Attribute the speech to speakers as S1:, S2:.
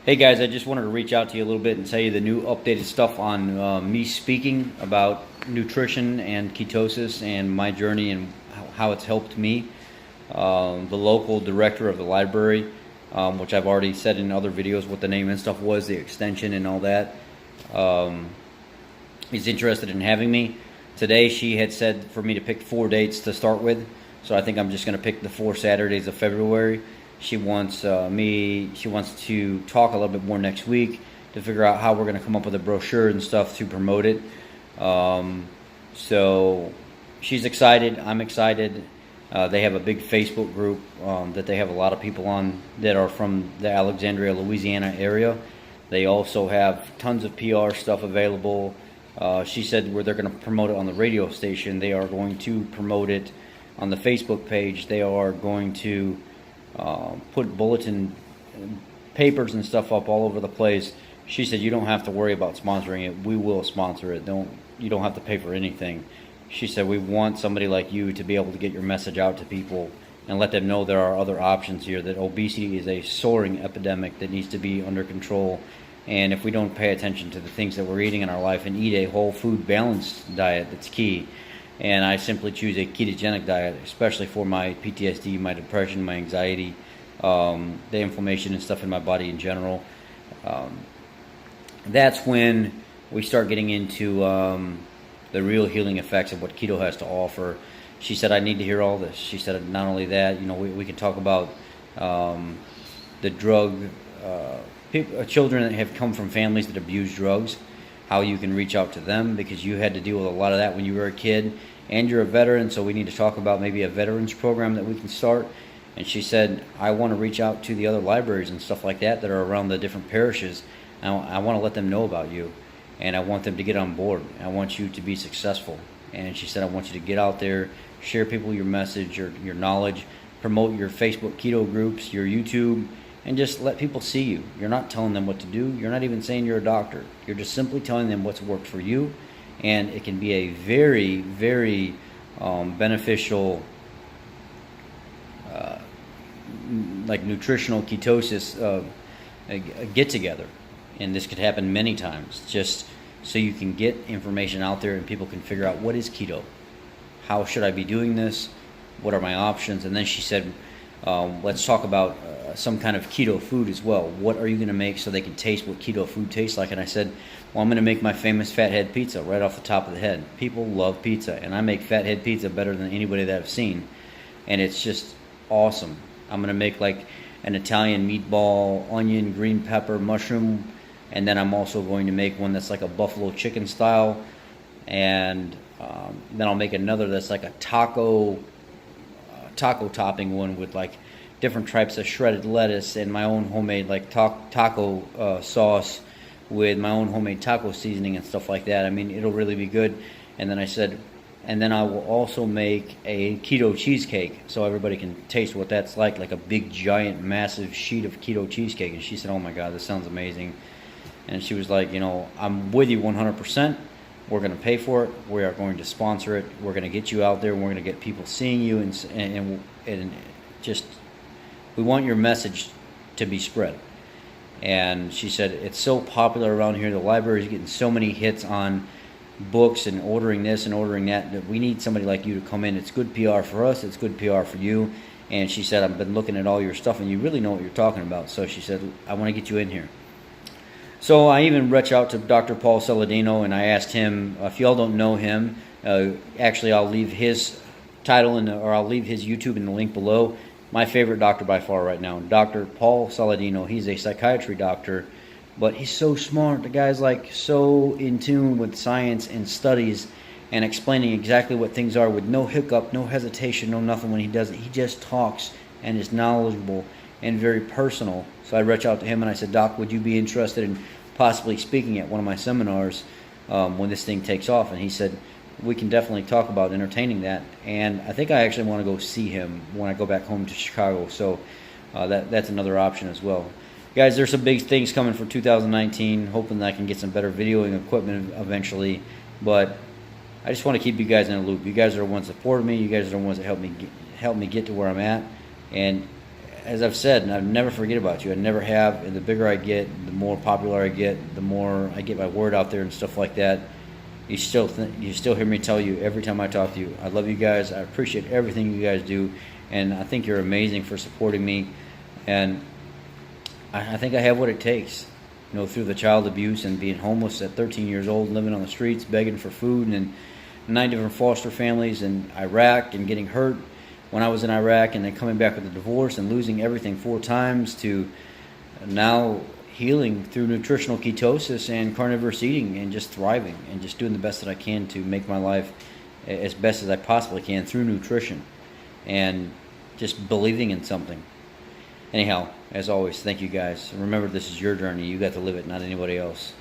S1: Hey guys, I just wanted to reach out to you a little bit and tell you the new updated stuff on me speaking about nutrition and ketosis and my journey and how it's helped me. The local director of the library, which I've already said in other videos what the name and stuff was, the extension and all that, is interested in having me. Today she had said for me to pick 4 dates to start with, so I think I'm just going to pick the 4 Saturdays of February. She wants to talk a little bit more next week to figure out how we're going to come up with a brochure and stuff to promote it. So she's excited. I'm excited. They have a big Facebook group that they have a lot of people on that are from the Alexandria, Louisiana area. They also have tons of PR stuff available. She said where they're going to promote it on the radio station, they are going to promote it on the Facebook page. They are going to put bulletin papers and stuff up all over the place. She said you don't have to worry about sponsoring it. We will sponsor it. You don't have to pay for anything. She said we want somebody like you to be able to get your message out to people and let them know there are other options here, that obesity is a soaring epidemic that needs to be under control. And if we don't pay attention to the things that we're eating in our life and eat a whole food balanced diet, that's key. And I simply choose a ketogenic diet, especially for my PTSD, my depression, my anxiety, the inflammation and stuff in my body in general. That's when we start getting into the real healing effects of what keto has to offer. She said, I need to hear all this. She said, not only that, we can talk about the drug, children that have come from families that abuse drugs, how you can reach out to them, because you had to deal with a lot of that when you were a kid, and you're a veteran, so we need to talk about maybe a veterans program that we can start. And she said, I want to reach out to the other libraries and stuff like that are around the different parishes. I want to let them know about you, and I want them to get on board. I want you to be successful. And she said, I want you to get out there, share people your message, your knowledge, promote your Facebook keto groups, your YouTube, and just let people see you. You're not telling them what to do. You're not even saying you're a doctor. You're just simply telling them what's worked for you, and it can be a very, very beneficial like nutritional ketosis get-together. And this could happen many times, just so you can get information out there and people can figure out what is keto, how should I be doing this, what are my options. And then she said, let's talk about some kind of keto food as well. What are you going to make so they can taste what keto food tastes like? And I said, well, I'm going to make my famous fathead pizza right off the top of the head. People love pizza, and I make fathead pizza better than anybody that I've seen, and it's just awesome. I'm going to make like an Italian meatball, onion, green pepper, mushroom, and then I'm also going to make one that's like a buffalo chicken style, and then I'll make another that's like a taco topping one with like different types of shredded lettuce and my own homemade like taco sauce with my own homemade taco seasoning and stuff like that. I mean, it'll really be good. And then I said, and then I will also make a keto cheesecake so everybody can taste what that's like a big giant massive sheet of keto cheesecake. And she said, oh my God, this sounds amazing. And she was like, I'm with you 100%. We're going to pay for it. We are going to sponsor it. We're going to get you out there, and we're going to get people seeing you, and just, we want your message to be spread. And she said, it's so popular around here. The library is getting so many hits on books and ordering this and ordering that we need somebody like you to come in. It's good PR for us. It's good PR for you. And she said, I've been looking at all your stuff, and you really know what you're talking about. So she said, I want to get you in here. So I even reached out to Dr. Paul Saladino, and I asked him, if y'all don't know him, actually I'll leave his title or I'll leave his YouTube in the link below. My favorite doctor by far right now, Dr. Paul Saladino. He's a psychiatry doctor, but he's so smart. The guy's like so in tune with science and studies and explaining exactly what things are with no hiccup, no hesitation, no nothing when he does it. He just talks and is knowledgeable and very personal. So I reached out to him and I said, Doc, would you be interested in possibly speaking at one of my seminars when this thing takes off? And he said, we can definitely talk about entertaining that. And I think I actually want to go see him when I go back home to Chicago. So that's another option as well. Guys, there's some big things coming for 2019. Hoping that I can get some better videoing equipment eventually. But I just want to keep you guys in a loop. You guys are the ones that supported me. You guys are the ones that helped me get to where I'm at. And as I've said, and I never forget about you. I never have. And the bigger I get, the more popular I get, the more I get my word out there and stuff like that. You still hear me tell you every time I talk to you, I love you guys. I appreciate everything you guys do, and I think you're amazing for supporting me. And I think I have what it takes, through the child abuse and being homeless at 13 years old, living on the streets, begging for food, and 9 different foster families in Iraq, and getting hurt when I was in Iraq, and then coming back with a divorce and losing everything 4 times, to now healing through nutritional ketosis and carnivorous eating, and just thriving and just doing the best that I can to make my life as best as I possibly can through nutrition and just believing in something. Anyhow, as always, thank you guys. Remember, this is your journey. You got to live it, not anybody else.